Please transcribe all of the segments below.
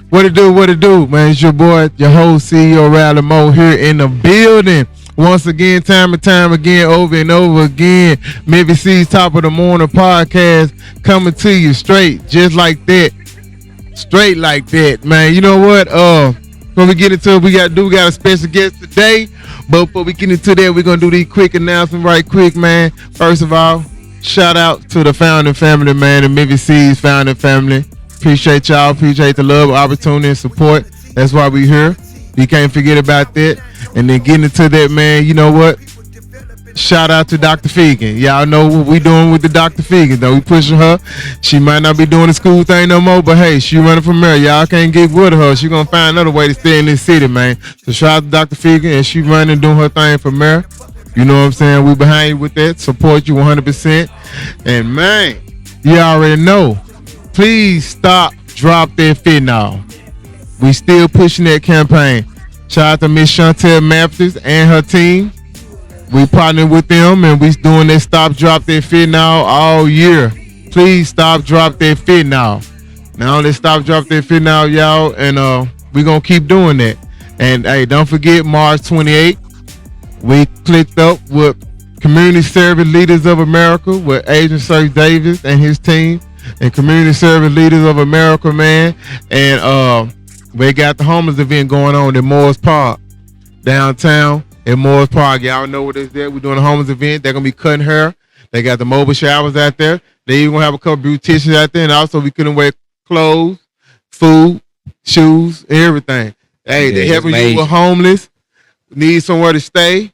What it do, man? It's your boy, your host, CEO Riley Moe here in the building. Once again, time and time again, over and over again. Memphis C's Top of the Morning podcast coming to you straight, just like that. Straight like that, man. You know what? When we get into it, we got a special guest today. But before we get into that, we're gonna do these quick announcements right quick, man. First of all, shout out to the founding family, man, the Memphis C's founding family. Appreciate y'all. Appreciate the love, opportunity, and support. That's why we here. You can't forget about that. And then getting into that, man, you know what? Shout out to Dr. Fegan. Y'all know what we doing with the Dr. Fegan, though. We pushing her. She might not be doing the school thing no more, but hey, she running for mayor. Y'all can't get with her. She gonna find another way to stay in this city, man. So shout out to Dr. Fegan, and she running doing her thing for mayor. You know what I'm saying? We behind you with that. Support you 100%. And man, you already know. Please stop, drop that fentanyl. We still pushing that campaign. Shout out to Miss Chantel Mathis and her team. We partnered with them and we doing that stop, drop that fentanyl all year. Please stop, drop that fentanyl. Now let's stop, drop that fentanyl, y'all, and we gonna keep doing that. And hey, don't forget March 28th, we clicked up with Community Service Leaders of America with Agent Sir Davis and his team. And Community Service Leaders of America, man. And we got the homeless event going on in Morris Park, downtown in Morris Park. Y'all know what it's there. We're doing a homeless event. They're going to be cutting hair. They got the mobile showers out there. They even going to have a couple beauticians out there. And also we couldn't wear clothes, food, shoes, everything. Hey, they helping you with homeless. Need somewhere to stay.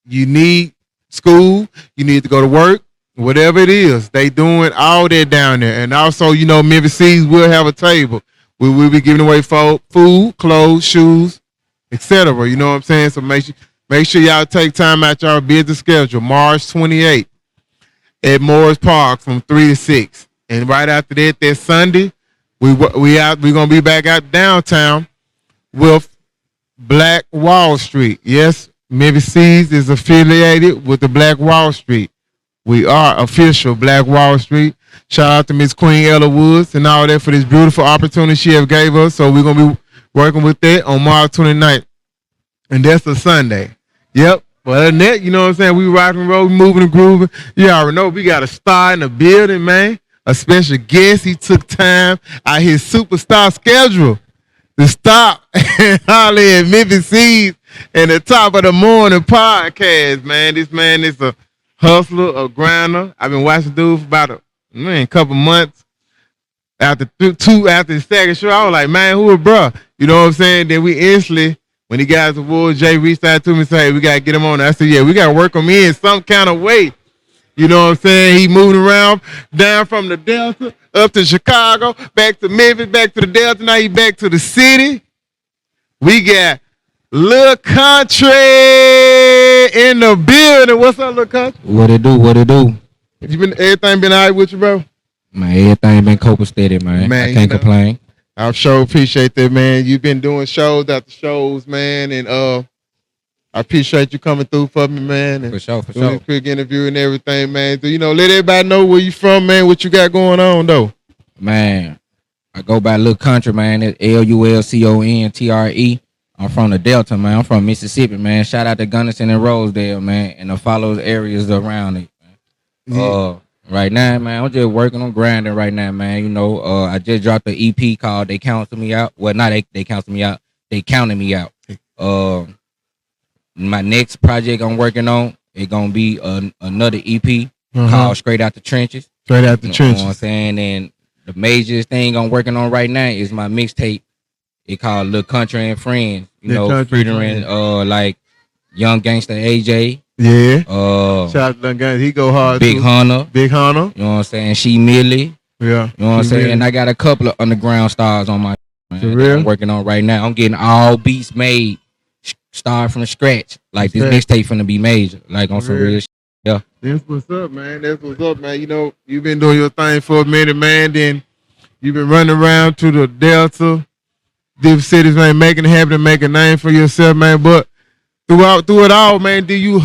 You need school. You need to go to work. Whatever it is, they doing all that down there. And also, you know, Memphis C's will have a table. We will be giving away food, clothes, shoes, etc. You know what I'm saying? So make sure y'all take time out y'all busy schedule. March 28th at Morris Park from 3 to 6. And right after that Sunday, we're gonna be back out downtown with Black Wall Street. Yes, Memphis C's is affiliated with the Black Wall Street. We are official Black Wall Street. Shout out to Miss Queen Ella Woods and all that for this beautiful opportunity she have gave us. So we're going to be working with that on March 29th. And that's a Sunday. Yep. But other than that, you know what I'm saying? We rocking and rolling, moving and grooving. You already know we got a star in the building, man. A special guest. He took time out his superstar schedule to stop and holler at Memphis C's and the Top of the Morning podcast, man. This man is a hustler, a grinder. I've been watching dude for about a couple months. After the second show, I was like, man, who is bruh? You know what I'm saying? Then we instantly, when he got to Wood, Jay reached out to me and said, hey, we got to get him on. I said, yeah, we got to work him in some kind of way. You know what I'm saying? He moving around down from the Delta up to Chicago, back to Memphis, back to the Delta. Now he back to the city. We got LUL CONTRE in the building. What's up, LUL CONTRE? What it do? Everything been all right with you, bro? Man, everything been copacetic, man. I can't complain. I sure appreciate that, man. You've been doing shows after shows, man, and I appreciate you coming through for me, man. And for sure. This quick interview and everything, man. So, you know, let everybody know where you from, man, what you got going on, though. Man, I go by LUL CONTRE, man. It's LULCONTRE. I'm from the Delta, man. I'm from Mississippi, man. Shout out to Gunnison and Rosedale, man, and the follow areas around it, man. Yeah. Right now, man, I'm just working on grinding right now, man. You know, I just dropped an EP called They Counted Me Out. Well, not they counted me out. They counted me out. My next project I'm working on, it's gonna be another EP called Straight Out the Trenches. Straight Out the Trenches. You know what I'm saying? And the major thing I'm working on right now is my mixtape. It called LUL CONTRE and Friends. You know, featuring like Young Gangster AJ. Yeah. Shout out to Young Gangster. He go hard. Big Hunter. You know what I'm saying? She Millie. Yeah. You know what I'm saying? And I got a couple of underground stars on my man, for real? I'm working on right now. I'm getting all beats made, start from scratch. Like this mixtape finna be major. Like on some real shit. Yeah. That's what's up, man. You know, you've been doing your thing for a minute, man. Then you've been running around to the Delta, different cities, man, making it happen and make a name for yourself, man. But through it all, man, do you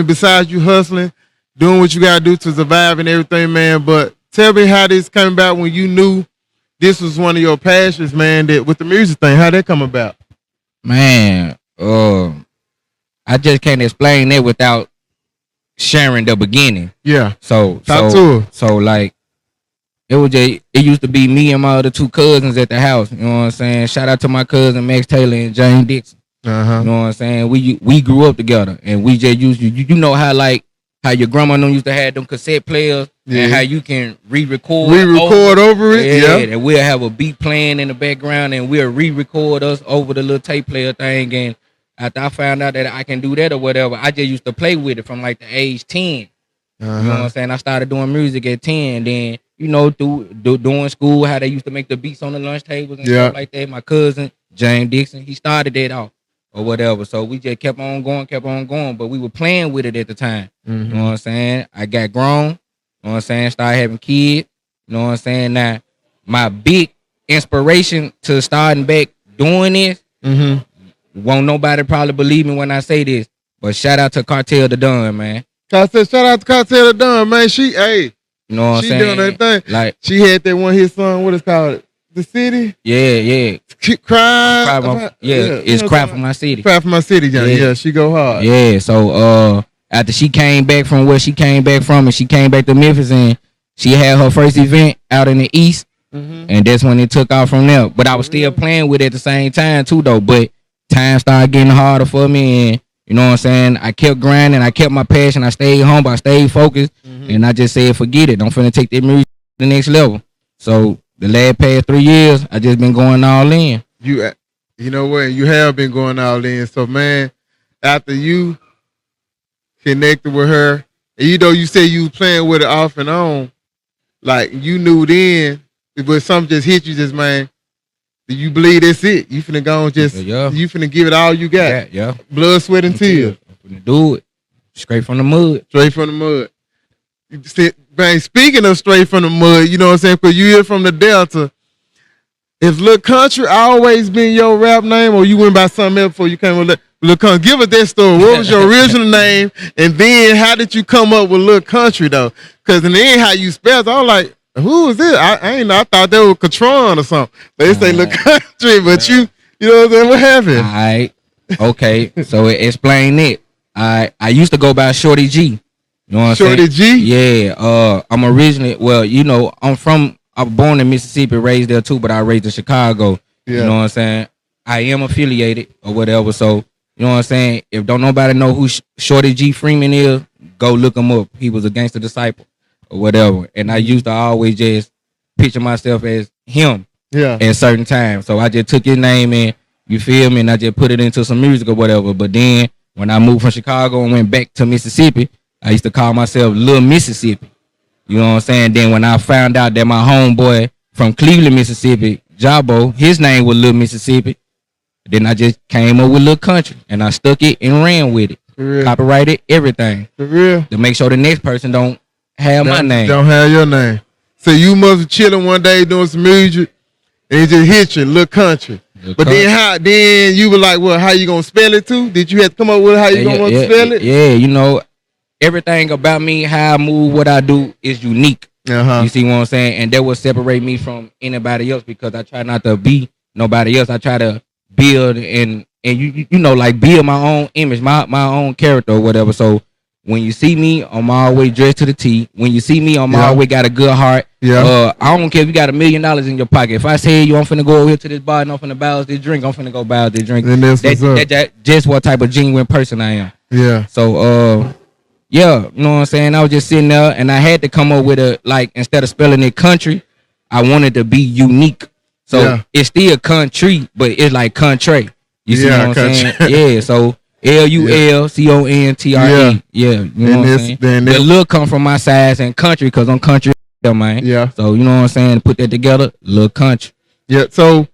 besides you hustling, doing what you gotta do to survive and everything, man. But tell me how this came about when you knew this was one of your passions, man, that with the music thing, how that come about? Man, I just can't explain it without sharing the beginning. Yeah. So Talk to her. so like it used to be me and my other two cousins at the house. You know what I'm saying? Shout out to my cousin Max Taylor and James Dixon. Uh-huh. You know what I'm saying? We grew up together, and we just used you know how like how your grandma used to have them cassette players, and how you can re-record over it. Yeah. And we'll have a beat playing in the background, and we'll re-record us over the little tape player thing. And after I found out that I can do that or whatever, I just used to play with it from like the age 10. Uh-huh. You know what I'm saying? I started doing music at 10. Then, you know, doing school, how they used to make the beats on the lunch tables and stuff like that. My cousin, James Dixon, he started that off or whatever. So we just kept on going. But we were playing with it at the time. Mm-hmm. You know what I'm saying? I got grown. You know what I'm saying? Started having kids. You know what I'm saying? Now, my big inspiration to starting back doing this, won't nobody probably believe me when I say this, but shout out to Cartel the Don, man. I said, shout out to Cartel the Don, man. She, hey, you know what I'm saying? Doing that thing. Like, she had that one hit song, what is called? The City? Yeah. Cry. It's Cry for My City. Cry for My City, John. Yeah, she go hard. Yeah, so after she came back from where she came back from, and she came back to Memphis, and she had her first event out in the East, and that's when it took off from there. But I was still playing with it at the same time too, though. But time started getting harder for me, and you know what I'm saying? I kept grinding, I kept my passion, I stayed humble, I stayed focused, and I just said, forget it. I'm finna take that music to the next level. So the last past 3 years, I just been going all in. You know what? You have been going all in. So, man, after you connected with her, and you know you say you was playing with it off and on, like you knew then, but something just hit you, just man. Do you believe that's it? You finna go and you finna give it all you got. Yeah. Blood, sweat, and tears. I'm finna do it. Straight from the mud. Straight from the mud. Man, speaking of straight from the mud, you know what I'm saying? Because you're from the Delta. Is Lil Country always been your rap name, or you went by something else before you came with Lil Country? Give us that story. What was your original name? And then how did you come up with Lil Country, though? Because in the end, how you spelled, I was like, who is this? I ain't know. I thought that was Contron or something. They say Lil Country, but you know what I'm saying? What happened? All right. Okay. So explain it. I used to go by Shorty G. You know what I'm saying? Shorty G? Yeah. I'm originally, well, you know, I was born in Mississippi, raised there too, but I raised in Chicago. Yeah. You know what I'm saying? I am affiliated or whatever. So, you know what I'm saying? If don't nobody know who Shorty G Freeman is, go look him up. He was a gangster disciple or whatever. And I used to always just picture myself as him at certain times. So I just took his name and, you feel me? And I just put it into some music or whatever. But then when I moved from Chicago and went back to Mississippi, I used to call myself Lil Mississippi. You know what I'm saying? Then when I found out that my homeboy from Cleveland, Mississippi, Jabo, his name was Lil Mississippi, then I just came up with Lil Country, and I stuck it and ran with it. For real. Copyrighted everything. For real. To make sure the next person don't have my name. Don't have your name. So you must be chilling one day doing some music, and it just hit you, Lil Country. Then you were like, well, how you gonna spell it too? Did you have to come up with how you gonna spell it? Yeah, you know, everything about me, how I move, what I do is unique. You see what I'm saying? And that will separate me from anybody else, because I try not to be nobody else. I try to build and you know, like build my own image, my own character or whatever. So when you see me, I'm always dressed to the T. When you see me, I'm always got a good heart. I don't care if you got $1 million in your pocket. If I say I'm finna go over here to this bar and I'm finna buy us this drink, I'm finna go buy us this drink. That's just what type of genuine person I am. Yeah. So yeah, you know what I'm saying? I was just sitting there and I had to come up with a, like, instead of spelling it country, I wanted to be unique. So it's still country, but it's like Contre. You see what I'm saying? Yeah, so LUL CONTRE. Yeah, you know what I'm saying? The Lil come from my size and country, because I'm country, man. Yeah. So you know what I'm saying? Put that together, Lil Country. Yeah, so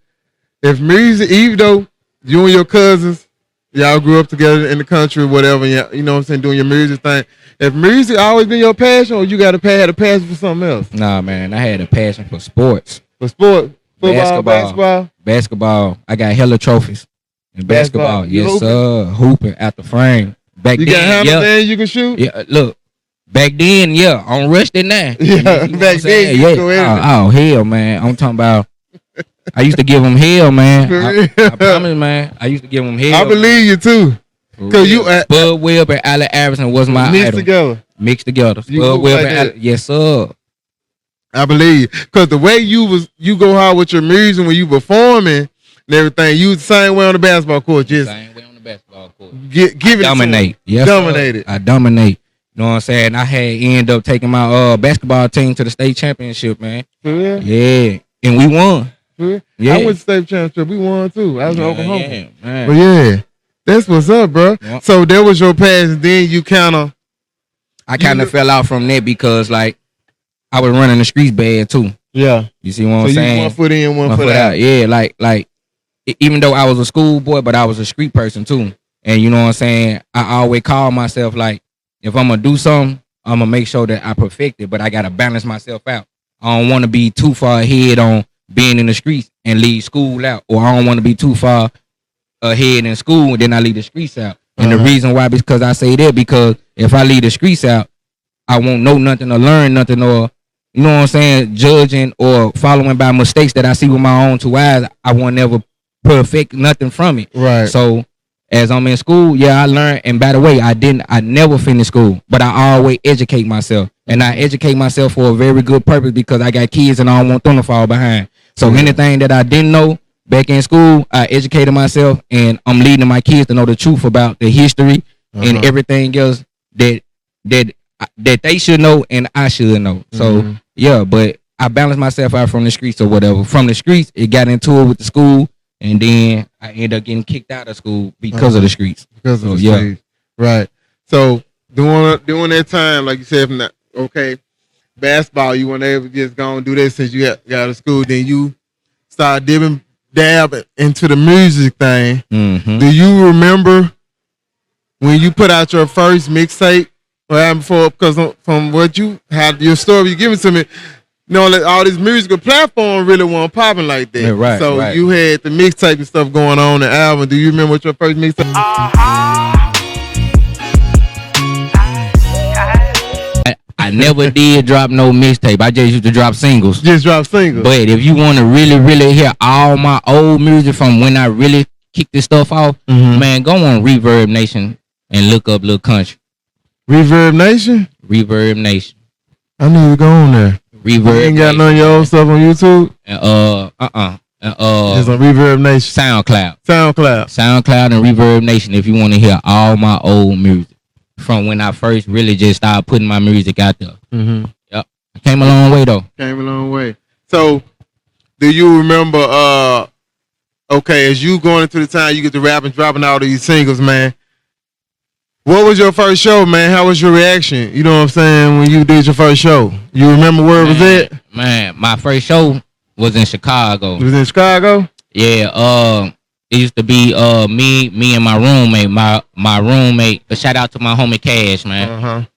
if music, even though you and your cousins, y'all grew up together in the country or whatever, you know what I'm saying, doing your music thing. If music always been your passion, or you had a passion for something else? Nah, man, I had a passion for sports. For sport? Football, basketball. I got hella trophies in basketball. Yes, sir. Hooping out the frame. Back you then, got hammer you can shoot? Yeah, look. Back then, I'm rushed it now. Yeah, back then, oh, hell, man. I'm talking about I used to give them hell, man. For I real. promise, man. I used to give them hell. I believe you too. Cause you Spud Webb and Allen Iverson was my mixed idol. together. Mixed together. You Spud move Webb like and that. Allen. Yes, sir. I believe you. Cause the way you go hard with your music when you performing and everything, you the same way on the basketball court. Just Same way on the basketball court. give it Dominate. to Yes, dominate it. I dominate. You know what I'm saying? I had end up taking my basketball team to the state championship, man. For real? Yeah. And we won. For real? Yeah. I went to state championship. We won too. I was in Oklahoma. Yeah, man. But yeah, that's what's up, bro. Yeah. So that was your passion. Then you I kind of fell out from that because like I was running the streets bad too. Yeah. You see what I'm So saying? you 1 foot in, 1 foot out. Yeah, like even though I was a school boy, but I was a street person too. And you know what I'm saying? I always call myself like, if I'm gonna do something, I'm gonna make sure that I perfect it, but I gotta balance myself out. I don't want to be too far ahead on being in the streets and leave school out, or I don't want to be too far ahead in school and then I leave the streets out. And the reason why, because I say that, because if I leave the streets out, I won't know nothing or learn nothing, or you know what I'm saying, judging or following by mistakes that I see with my own two eyes. I won't never perfect nothing from it. Right. So as I'm in school, yeah, I learned. And by the way, I never finished school, but I always educate myself. And I educate myself for a very good purpose because I got kids and I don't want them to fall behind. So anything that I didn't know back in school, I educated myself, and I'm leading my kids to know the truth about the history and everything else that they should know and I should know. So yeah, but I balanced myself out from the streets or whatever. From the streets, it got into it with the school, and then I ended up getting kicked out of school because of the streets. Because of the streets. Right. So during that time, like you said, from that, okay, basketball, you weren't able to just go and do that since you got out of school. Then you started dabbing into the music thing. Do you remember when you put out your first mixtape? What happened before? Because from what you had, your story you giving to me, you know, like all these musical platforms really weren't popping like that. Yeah, right. So right. you had the mixtape and stuff going on the album. Do you remember what your first mixtape? I never did drop no mixtape. I just used to drop singles. Just drop singles. But if you want to really, really hear all my old music from when I really kicked this stuff off, man, go on Reverb Nation and look up Lil Country. Reverb Nation? Reverb Nation. I knew you go on there. Reverb. You ain't got none of your old stuff on YouTube? Just on Reverb Nation. SoundCloud. SoundCloud And Reverb Nation if you want to hear all my old music from when I first really just started putting my music out there. Yep. I came a long way though. Came a long way. So, do you remember, okay, as you going into the time you get to rap and dropping all these singles, man, what was your first show, man? How was your reaction? You know what I'm saying? When you did your first show, you remember where it was at? Man, my first show was in Chicago. It was in Chicago? Yeah. It used to be me and my roommate. My roommate. A shout out to my homie Cash, man.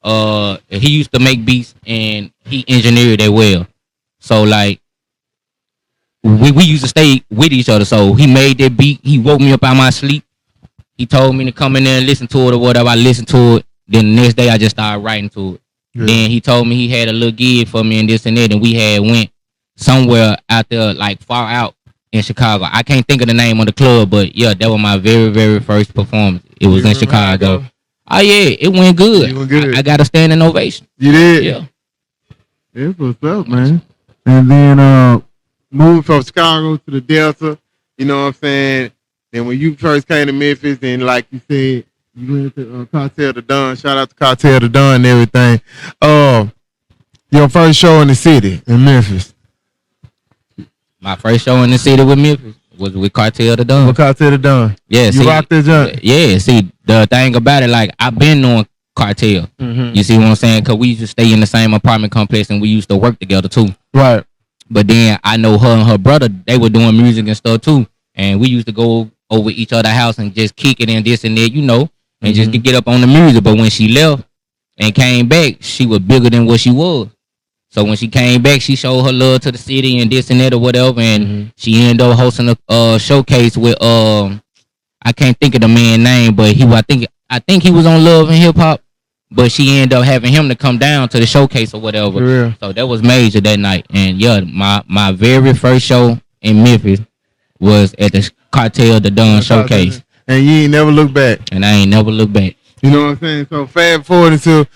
He used to make beats and he engineered it well. So like we used to stay with each other. So he made that beat. He woke me up out of my sleep. He told me to come in there and listen to it or whatever. I listened to it. Then the next day I just started writing to it. Yeah. Then he told me he had a little gig for me and this and that, and we had went somewhere out there like far out in Chicago. I can't think of the name of the club, but yeah, that was my very, very first performance. It was in Chicago. Oh yeah, it went good. It went good. I got a standing ovation. You did? Yeah. That's what's up, man. And then moving from Chicago to the Delta, you know what I'm saying? And when you first came to Memphis, and like you said, you went to Cartel the Don. Shout out to Cartel the Don and everything. Your first show in the city in Memphis. My first show in the city with Memphis was with Cartel the Don. With Cartel the Don. Yeah, you rocked that junk. Yeah, see, the thing about it, like I've been knowing Cartel. You see what I'm saying? Cause we used to stay in the same apartment complex and we used to work together too. Right. But then I know her and her brother, they were doing music and stuff too. And we used to go over each other's house and just kick it and this and that, you know, and just to get up on the music. But when she left and came back, she was bigger than what she was. So when she came back, she showed her love to the city and this and that or whatever. And she ended up hosting a showcase with I can't think of the man's name, but I think he was on Love and Hip Hop. But she ended up having him to come down to the showcase or whatever. So that was major that night. And yeah, my very first show in Memphis was at the Cartel the Don Showcase. And you ain't never look back. And I ain't never looked back. You know what I'm saying? So fast forward until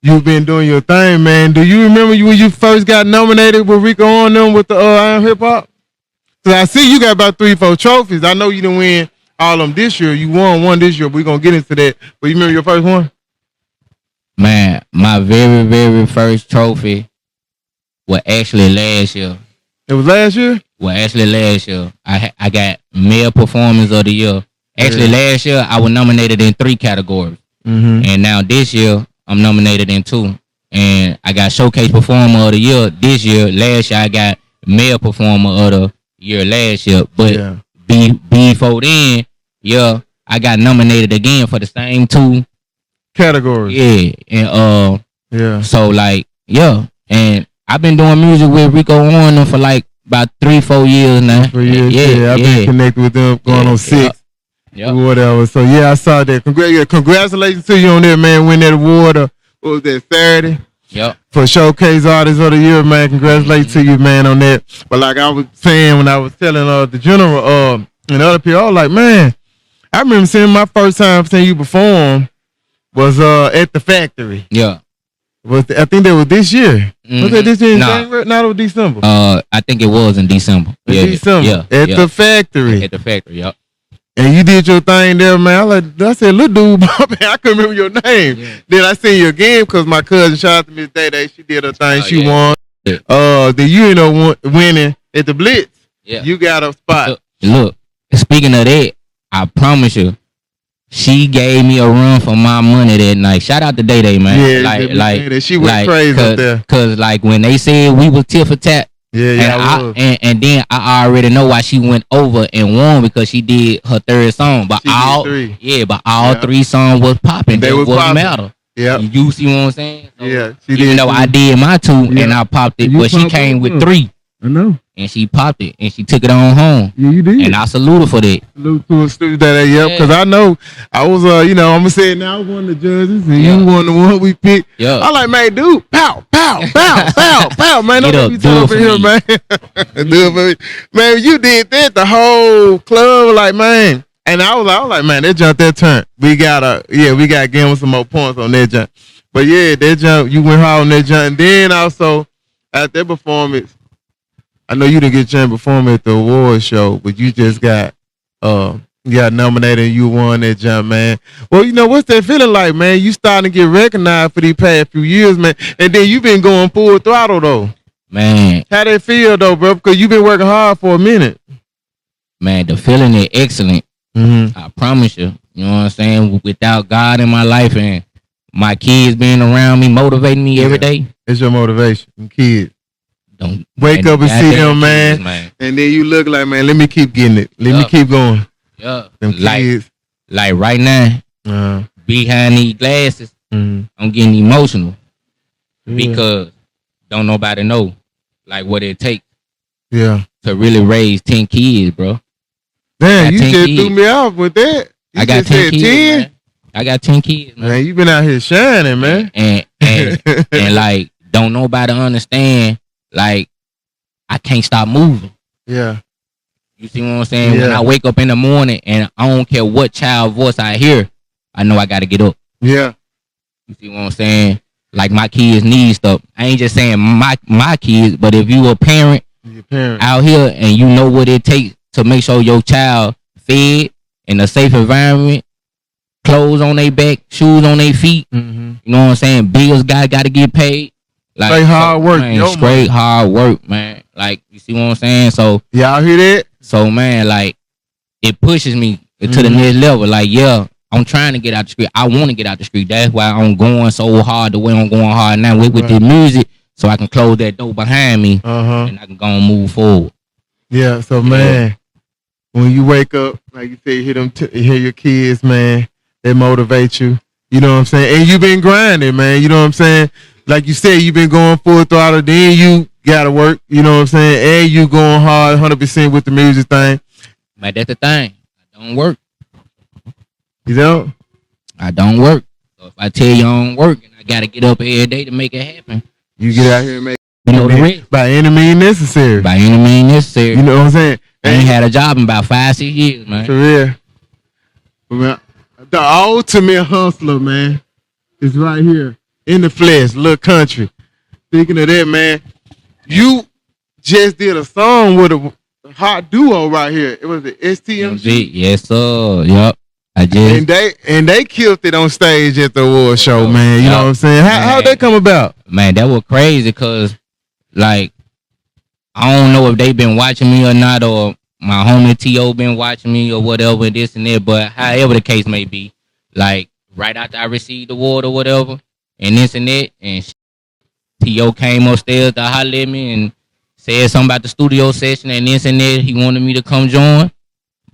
you've been doing your thing, man. Do you remember when you first got nominated with Rico on them with the I Am Hip Hop? So I see you got about 3-4 trophies. I know you didn't win all of them this year. You won one this year. We're going to get into that. But you remember your first one? Man, my very, very first trophy was actually last year. It was last year? Well, actually last year. I got Male Performance of the Year. Actually, last year, I was nominated in 3 categories. And now this year, I'm nominated in 2. And I got Showcase Performer of the Year this year. Last year, I got Male Performer of the Year last year. But before then, I got nominated again for the same 2 categories. Yeah. And so like, and I've been doing music with Rico on them for like about 3-4 years now. 3 years, I've been connected with them going on 6. Whatever. So I saw that. Congratulations to you on that, man. Win that award. What was that, Saturday? For Showcase Artist of the Year, man. Congratulations to you, man, on that. But like I was saying when I was telling the general and other people, I was like, man, I remember seeing my first time seeing you perform was at the factory. I think that was this year. Was that this year in January? No, it was December. I think it was in December. December. At the factory. At the factory, And you did your thing there, man. I said, little dude, man, I couldn't remember your name. Then I seen you again because my cousin, shout out to Miss Day, she did her thing. She won. Then you ended up winning at the Blitz. You got a spot. Look, speaking of that, I promise you, she gave me a run for my money that night. Shout out to Day Day, man. Yeah, she went crazy up there. Cause like when they said we was tit for tat, and then I already know why she went over and won because she did her 3rd song. But all 3 songs was popping. They was matter. Yeah, you see what I'm saying? So even though I did my 2 and I popped it, but she came with 3. I know. And she popped it and she took it on home. Yeah, you did. And I salute her for that. Salute to that, because I know I was I'm gonna say it now, I was one of the judges and you won the one we picked. I like, man, dude, pow, pow, pow, pow, pow, man. Don't be talking for him, man. Do it for me. Man, you did that, the whole club was like, man. And I was like, man, that jump that turn. We gotta give him some more points on that jump. But that jump, you went hard on that jump. And then also at that performance, I know you didn't get a chance to perform at the award show, but you just got nominated and you won that jump, man. Well, what's that feeling like, man? You starting to get recognized for these past few years, man. And then you've been going full throttle, though. Man. How that feel, though, bro? Because you've been working hard for a minute. Man, the feeling is excellent. I promise you. You know what I'm saying? Without God in my life and my kids being around me, motivating me every day. It's your motivation, kids. Don't wake up and see them, man. And then you look like, man, let me keep getting it. Let me keep going. Them kids. Like right now, behind these glasses, I'm getting emotional because don't nobody know like what it takes to really raise 10 kids, bro. Damn, you just threw me off with that. I got 10 kids, 10? Man. I got 10 kids, man. You been out here shining, man. And like, don't nobody understand. Like, I can't stop moving. Yeah. You see what I'm saying? When I wake up in the morning and I don't care what child voice I hear, I know I got to get up. Yeah. You see what I'm saying? Like, my kids need stuff. I ain't just saying my kids, but if you a parent out here and you know what it takes to make sure your child fed in a safe environment, clothes on their back, shoes on their feet, you know what I'm saying? Bills got to get paid. Like, straight hard work, man, straight hard work, man. Like, you see what I'm saying? So y'all hear that? So, man, like, it pushes me to the next level. Like, I'm trying to get out the street. I want to get out the street. That's why I'm going so hard the way I'm going hard now with the music, so I can close that door behind me and I can go and move forward. Yeah. So, man, when you wake up, like you say, hear your kids, man, they motivate you. You know what I'm saying? And you been grinding, man. You know what I'm saying? Like you said, you been going full throttle. Then you gotta work. You know what I'm saying? And you going hard, 100% with the music thing. Man, that's the thing. I don't work. You don't? I don't work. So if I tell you I don't work, and I gotta get up every day to make it happen, you get out here and make. know the rest. By any means necessary. By any means necessary. You know what I'm saying? I ain't had a job in about 5-6 years, man. For real. Man, the ultimate hustler, man, is right here in the flesh, LUL Country. Speaking of that, man, you just did a song with a hot duo right here. It was the STMG. Yes, sir. Yup. I just And they killed it on stage at the award show, man. You know what I'm saying? How'd that come about? Man, that was crazy because, like, I don't know if they been watching me or not, or my homie T.O. been watching me or whatever, this and that, but however the case may be, like, right after I received the award or whatever, and this and that, and T.O. came upstairs to holler at me and said something about the studio session and this and that. He wanted me to come join.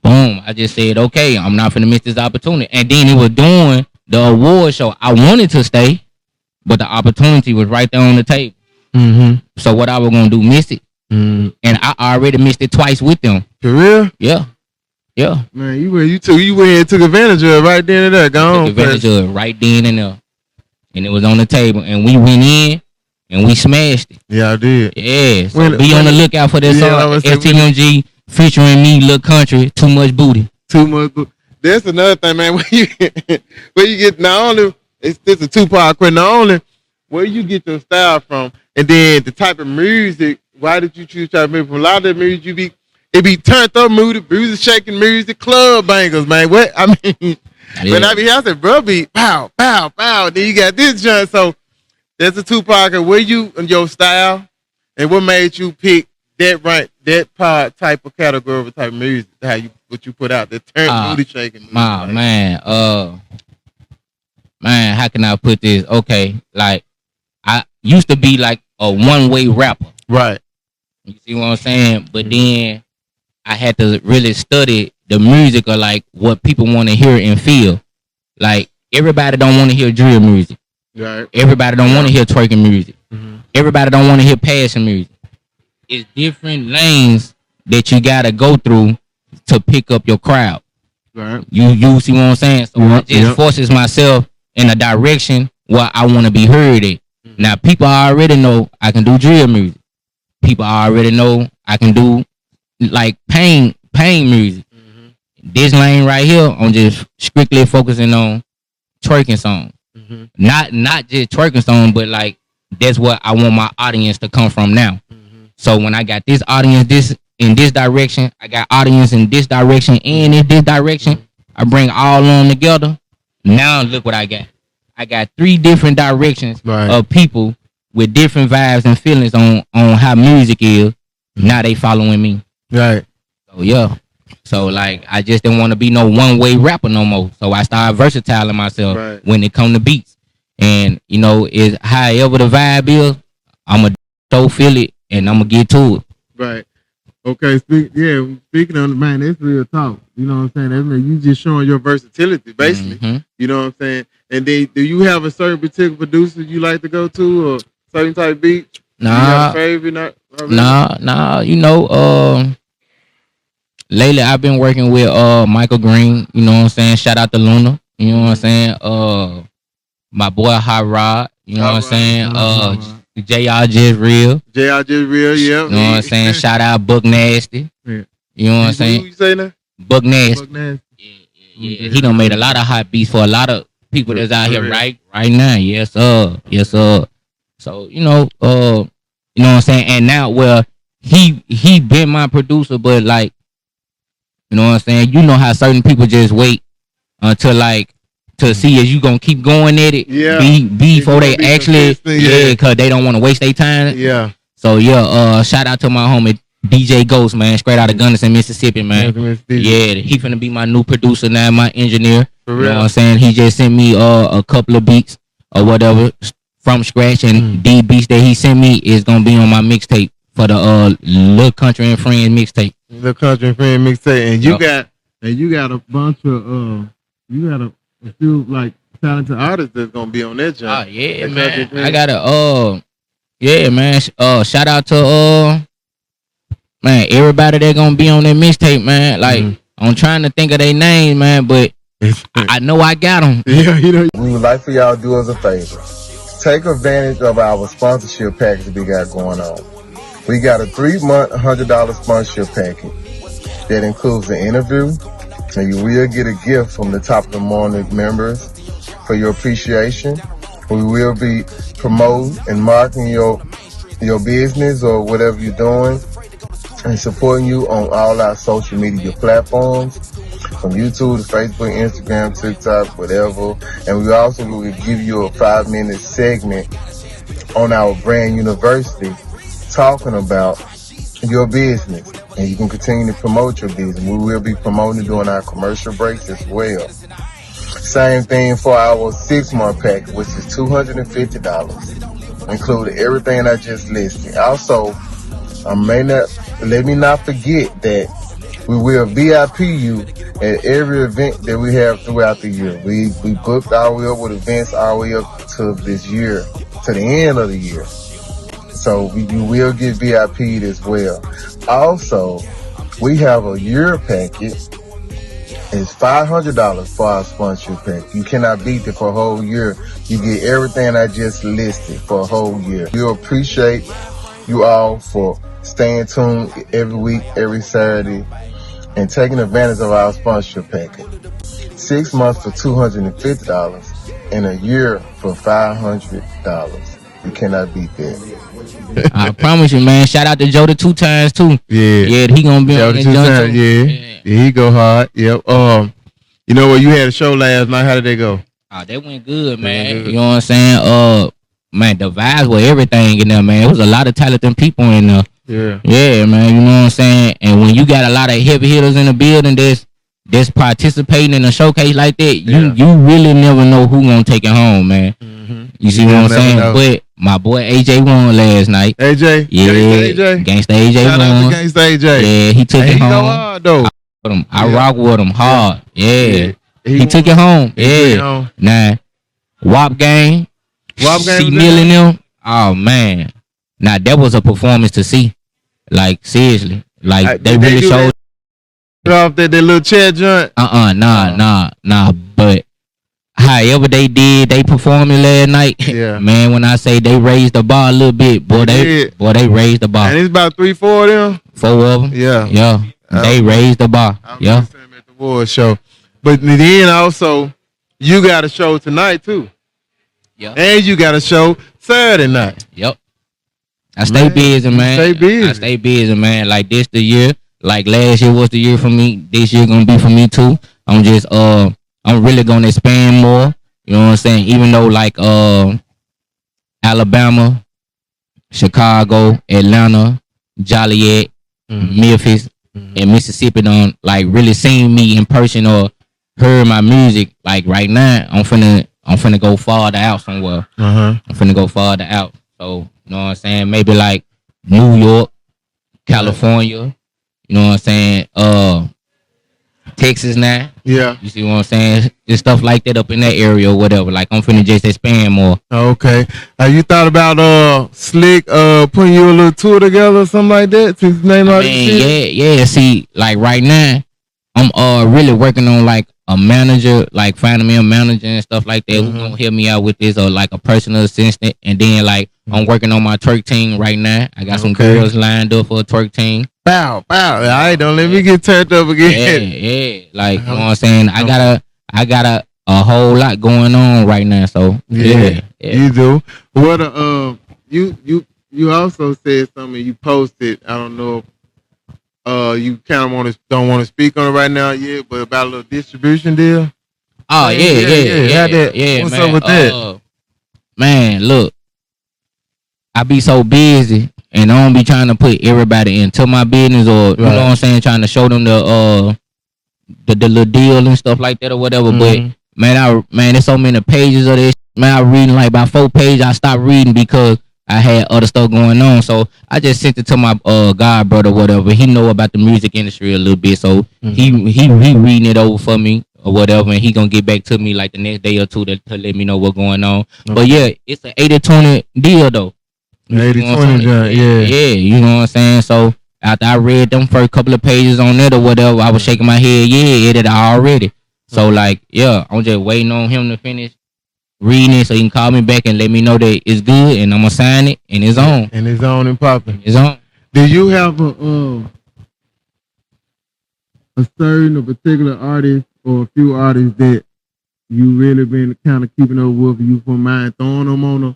Boom. I just said, okay, I'm not finna miss this opportunity. And then it was doing the award show. I wanted to stay, but the opportunity was right there on the table. Mm-hmm. So what I was gonna do, miss it. And I already missed it twice with them. For real? Yeah. Yeah. Man, you went and took advantage of it right then and there. Go on. Took advantage of it right then and there. And it was on the table. And we went in and we smashed it. Yeah, I did. Yeah. So be on the lookout for this song. STMG featuring me, LUL Country, Too Much Booty. Too much booty. That's another thing, man. When you get not only it's a 2-part question, not only where you get your style from, and then the type of music. Why did you choose type of music? From a lot of the music it be turned up music shaking music, club bangers, man. What I mean, when I said, bro, be pow, pow, pow. Then you got this joint. So that's a 2-part. Where you and your style, and what made you pick that part type of category of type of music? What you put out that turn booty shaking music? Man, how can I put this? Okay, like I used to be like a one-way rapper. Right. You see what I'm saying? But then I had to really study the music of like what people want to hear and feel. Like everybody don't want to hear drill music. Right. Everybody don't want to hear twerking music. Mm-hmm. Everybody don't want to hear passion music. It's different lanes that you gotta go through to pick up your crowd. Right. You see what I'm saying? So it just forces myself in a direction where I want to be heard at. Mm-hmm. Now people already know I can do drill music. People already know I can do like pain music. Mm-hmm. This lane right here, I'm just strictly focusing on twerking songs. Mm-hmm. Not just twerking songs, but like that's what I want my audience to come from now. Mm-hmm. So when I got this audience in this direction, I got audience in this direction and in this direction, mm-hmm. I bring all of them together. Now look what I got. I got 3 different directions of people with different vibes and feelings on how music is. Now they following me. Right. So yeah. So like I just didn't want to be no one-way rapper no more. So I started versatiling myself when it come to beats. And you know, is however the vibe is, I'ma feel it and I'ma get to it. Right. Okay, speaking of man, that's real talk. You know what I'm saying? You just showing your versatility, basically. Mm-hmm. You know what I'm saying? And then do you have a certain particular producer you like to go to or certain type of beat? Nah. You have a favorite? Nah. You know, lately I've been working with Michael Green, you know what I'm saying? Shout out to Luna, you know what I'm saying? My boy Hot Rod, you know what I'm saying? JR Just Real. JR Just Real, yeah. You know what I'm saying? Shout out Buck Nasty. Yeah. You know what I'm saying? Who you say that? Buck Nasty. Buck Nasty. Yeah. He done made a lot of hot beats for a lot of people that's out here right now. Yes, sir. So, you know what I'm saying? And now, well, he been my producer, but like, you know what I'm saying? You know how certain people just wait until like to see if you gonna keep going at it. Yeah. Before they actually, because they don't want to waste their time. Yeah. So shout out to my homie DJ Ghost, man, straight out of Gunnison, Mississippi, man. Yeah, he finna be my new producer now, my engineer. For real. You know what I'm saying? He just sent me a couple of beats or whatever from scratch, and the beats that he sent me is gonna be on my mixtape for the LUL Country and Friends mixtape. LUL Country and Friends mixtape, and you got a bunch of a few like talented artists that's gonna be on that job. Oh yeah, man. I got man. Shout out to man, everybody that gonna be on that mixtape, man. Like I'm trying to think of their names, man, but I know I got them. Yeah, you know. We would like for y'all to do us a favor. Take advantage of our sponsorship package we got going on. We got a 3-month $100 sponsorship package that includes an interview, and you will get a gift from the Top of the Morning members for your appreciation. We will be promoting and marketing your business or whatever you're doing and supporting you on all our social media platforms, from YouTube to Facebook, Instagram, TikTok, whatever. And we also will give you a 5-minute segment on our brand university talking about your business. And you can continue to promote your business. We will be promoting during our commercial breaks as well. Same thing for our 6-month pack, which is $250, including everything I just listed. Also, let me not forget that we will VIP you at every event that we have throughout the year. We booked our way up with events all the way up to this year, to the end of the year. So you will get VIP'd as well. Also, we have a year package. It's $500 for our sponsorship pack. You cannot beat it for a whole year. You get everything I just listed for a whole year. We appreciate you all for staying tuned every week, every Saturday, and taking advantage of our sponsorship package. 6 months for $250 and a year for $500. You cannot beat that. I promise you, man. Shout out to Joe the 2 times too. Yeah, he gonna be Joe on the that 2 jump times. too. Yeah, he go hard. Yep. You know what? You had a show last night. How did they go? That went good, man. Went good. You know what I'm saying? Man, the vibes were everything in there, man. It was a lot of talented people in there. Yeah, man. You know what I'm saying? And when you got a lot of heavy hitters in the building that's participating in a showcase like that, you really never know who gonna take it home, man. Mm-hmm. You see what I'm saying? Know. But my boy AJ won last night. AJ? Yeah. Gangsta AJ Shout won. out to Gangsta AJ. Yeah, he took it home. He go hard, though. I rock with him hard. Yeah. He took it home. Yeah. Nah. WAP Gang. See kneeling them. Oh, man. Now, that was a performance to see. Like, seriously. Like, they really showed. Off that little chair joint? Nah. But however they did, they performed last night. Yeah. Man, when I say they raised the bar a little bit, boy, they raised the bar. And it's about 3-4 of them? 4 of them. Yeah. They raised the bar. Yeah. At the award show. But then also, you got a show tonight, too. Yeah. And you got a show Saturday night. Yep. I stay busy, man. I stay busy, man. Like this the year. Like last year was the year for me. This year gonna be for me too. I'm just I'm really gonna expand more. You know what I'm saying? Even though like Alabama, Chicago, Atlanta, Joliet, Memphis, and Mississippi don't like really seen me in person or heard my music. Like right now, I'm finna go farther out somewhere. I'm finna go farther out. So you know what I'm saying? Maybe like New York, California. You know what I'm saying? Texas now. Yeah. You see what I'm saying? There's stuff like that up in that area or whatever. Like I'm finna just expand more. Okay. You thought about Slick putting you a little tour together or something like that? To name out yeah. See, like right now, I'm really working on like a manager, like finding me a manager and stuff like that who's gonna help me out with this, or like a personal assistant. And then like I'm working on my twerk team right now. I got some girls lined up for a twerk team. Bow. All right, don't let me get turned up again. Yeah. Like you know what I'm saying? I got a whole lot going on right now. So yeah. You do. What you also said something you posted. I don't know if you kind of don't want to speak on it right now yet, but about a little distribution deal. Oh yeah. What's up with that? Man, look, I be so busy and I don't be trying to put everybody into my business, or you know what I'm saying, trying to show them the little deal and stuff like that or whatever. But man, there's so many pages of this. Man, I reading like about 4 pages. I stopped reading because I had other stuff going on. So I just sent it to my god brother, whatever. He know about the music industry a little bit, so he reading it over for me or whatever, and he gonna get back to me like the next day or two to let me know what's going on. But yeah, it's an 80-20 deal though. 80-20 yeah, you know what I'm saying? So after I read them first couple of pages on it or whatever, I was shaking my head, it already. So like, yeah, I'm just waiting on him to finish reading it, so you can call me back and let me know that it's good, and I'm gonna sign it, and it's on. And it's on and popping. It's on. Do you have a certain or particular artist or a few artists that you really been kind of keeping up with? You from mind throwing them on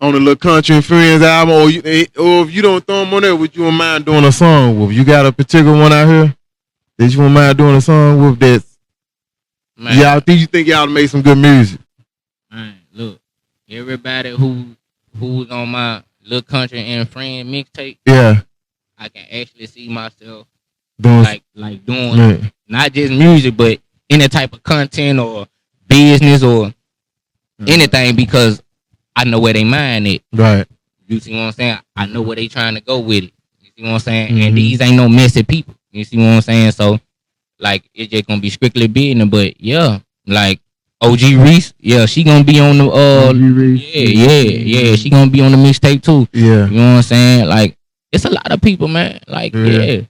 a little Country and Friends album, or if you don't throw them on there, would you mind doing a song with? You got a particular one out here that you mind doing a song with? That's y'all think y'all make some good music? Man, look, everybody who's on my little Country and Friend mixtape, yeah, I can actually see myself doing doing not just music, but any type of content or business or anything, because I know where they mind it. Right. You see what I'm saying? I know where they trying to go with it. You see what I'm saying? And these ain't no messy people. You see what I'm saying? So, like, it's just gonna be strictly business. But yeah, like OG Reese, yeah, she gonna be on the OG Reese. yeah, she gonna be on the mixtape too. Yeah. You know what I'm saying? Like, it's a lot of people, man. Like, yeah.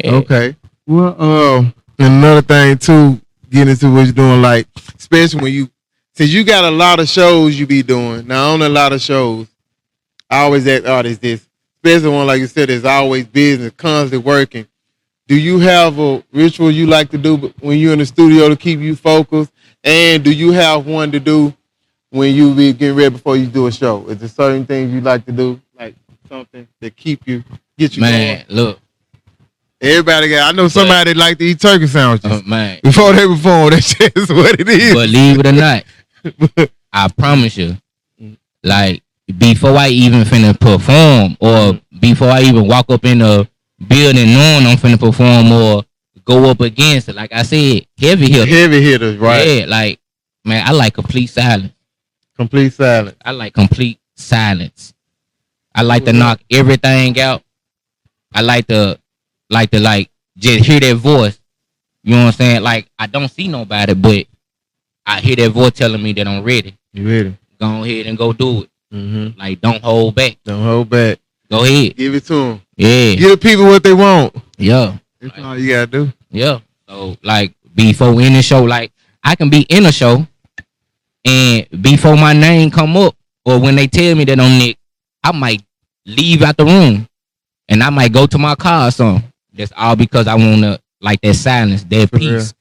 Okay. Well, another thing too, getting into what you're doing, like, especially when since you got a lot of shows you be doing. Now, on a lot of shows, I always ask artists this, especially one like you said, is always business, constantly working. Do you have a ritual you like to do when you're in the studio to keep you focused? And do you have one to do when you be getting ready before you do a show? Is there certain things you like to do, like something that get you man, going? Look. Everybody I know somebody that like to eat turkey sandwiches. Man. Before they perform, that's just what it is. Believe it or not, I promise you, like, before I even finna perform, or before I even walk up in the building knowing I'm finna perform or go up against it, like I said, heavy hitters. Heavy hitters, right? Yeah, like, man, I like complete silence. Complete silence. I like complete silence. I like to knock everything out. I like to just hear that voice. You know what I'm saying? Like, I don't see nobody, but I hear that voice telling me that I'm ready. You ready? Go ahead and go do it. Like, don't hold back. Don't hold back. Go ahead. Give it to them. Yeah. Give the people what they want. Yeah. That's all you gotta do. Yeah. So, like, before in the show, like, I can be in a show, and before my name come up, or when they tell me that I'm Nick, I might leave out the room, and I might go to my car or something. That's all because I want to, like, that silence, that peace,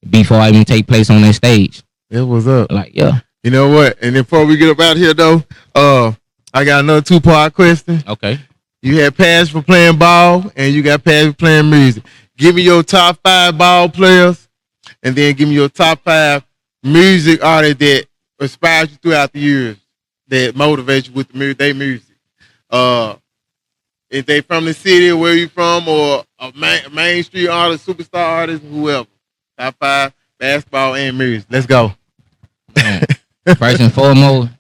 before I even take place on that stage. It was up. Like, yeah. You know what? And before we get up out here, though, I got another 2-part question. Okay. You had passion for playing ball, and you got passion for playing music. Give me your top 5 ball players, and then give me your top 5 music artists that inspired you throughout the years, that motivate you with their music. If they from the city, where you from, or a main street artist, superstar artist, whoever. Top 5 basketball and music. Let's go. Man, first and foremost,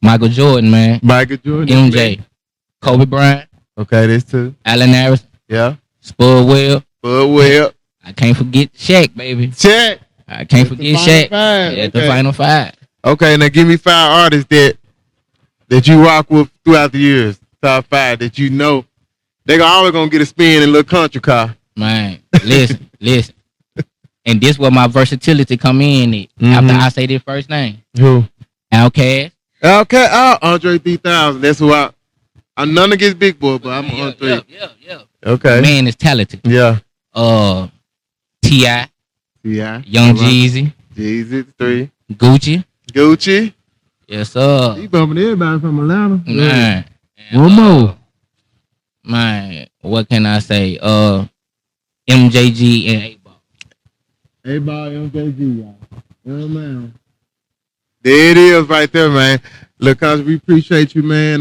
Michael Jordan, man. Michael Jordan. MJ. Kobe Bryant. Okay, this too. Allen Harrison. Yeah. Spud Webb. I can't forget Shaq, baby. Shaq. I can't forget Shaq. At the final 5. Okay, now give me 5 artists that you rock with throughout the years. Top 5 that you know they always gonna get a spin in a little country car. Man, listen. And this where my versatility come in after I say this first name. Who? Outkast. Andre 3000. That's who I none against Big Boy, but I'm Andre. Yeah. Okay. Man is talented. Yeah. T.I. Young Jeezy. Jeezy 3. Gucci. Yes, sir. He bumping everybody from Atlanta. Man. One more. Man, what can I say? MJG and 8-Ball. 8-Ball, MJG, y'all. Yeah, man. There it is right there, man. Look, we appreciate you, man.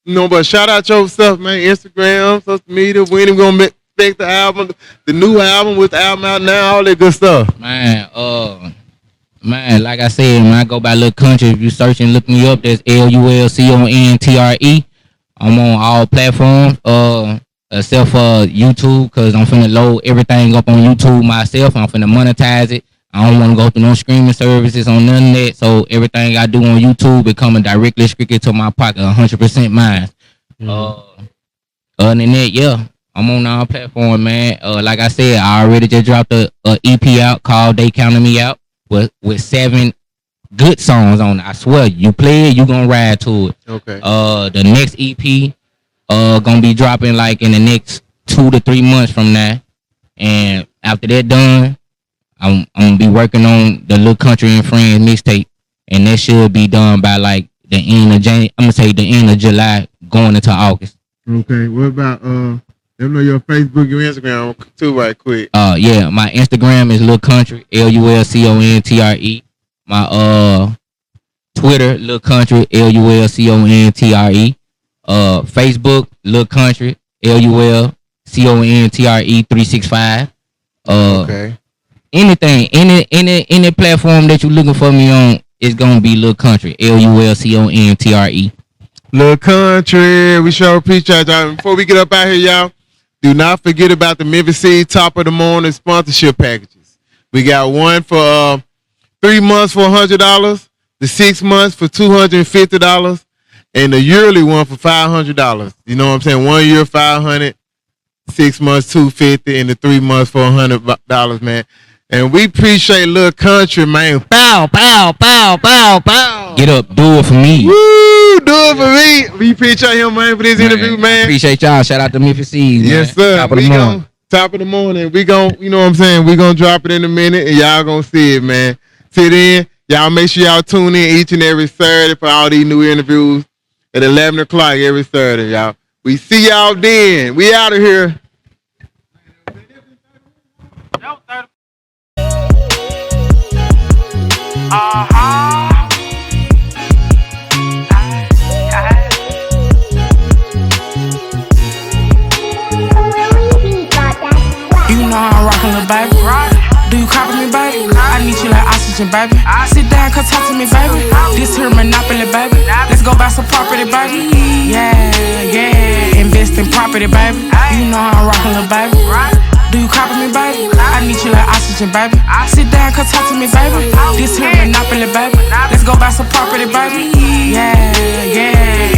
But shout out your stuff, man. Instagram, social media. We ain't gonna expect the album, the new album with the album out now, all that good stuff. Man, like I said, when I go by Lil Country, if you search and look me up, that's LULCONTRE. I'm on all platforms, except for YouTube, because I'm finna load everything up on YouTube myself. I'm finna monetize it. I don't want to go through no streaming services on none of that. So everything I do on YouTube is coming directly strictly to my pocket, 100% mine. Other than that, yeah, I'm on all platforms, man. Like I said, I already just dropped a EP out called They Counted Me Out with 7 good songs on it. I swear, you play it, you gonna ride to it. Okay. The next EP, gonna be dropping like in the next 2 to 3 months from now, and after that done, I'm gonna be working on the Little Country and Friends mixtape, and that should be done by like the end of I'm gonna say the end of July, going into August. Okay. What about let me know your Facebook, your Instagram too, right quick. Yeah, my Instagram is Lil Country, LULCONTRE. My Twitter, Lil Country, LULCONTRE. Facebook, Lil Country, LULCONTRE 365. Okay. Anything, any platform that you're looking for me on is gonna be Lil Country, LULCONTRE. Lil Country, we sure appreciate y'all. Before we get up out here, y'all, do not forget about the Memphis Seed Top of the Morning sponsorship packages. We got one for 3 months for $100, the 6 months for $250, and the yearly one for $500. You know what I'm saying? 1 year $500, 6 months $250, and the 3 months for $100, man. And we appreciate Lil Country, man. Bow, bow, bow, bow, bow. Get up, do it for me. Woo, do it for me. We appreciate him, man, for this interview, man. Appreciate y'all. Shout out to Memphis Seeds, man. Yes, sir. Top of the morning. Top of the morning. We gon', you know what I'm saying? We gonna drop it in a minute, and y'all gonna see it, man. Till then, y'all make sure y'all tune in each and every Saturday for all these new interviews at 11 o'clock every Saturday, y'all. We see y'all then. We out of here. You know I'm rockin' little baby. Do you copy me, baby? I need you like oxygen, baby. Sit down, come talk to me, baby. This here Monopoly, baby. Let's go buy some property, baby. Yeah. Invest in property, baby. You know I'm rockin' little baby. Do you copy me, baby? I need you like oxygen, baby. Sit down, come talk to me, baby. This here Monopoly, baby. Let's go buy some property, baby. Yeah.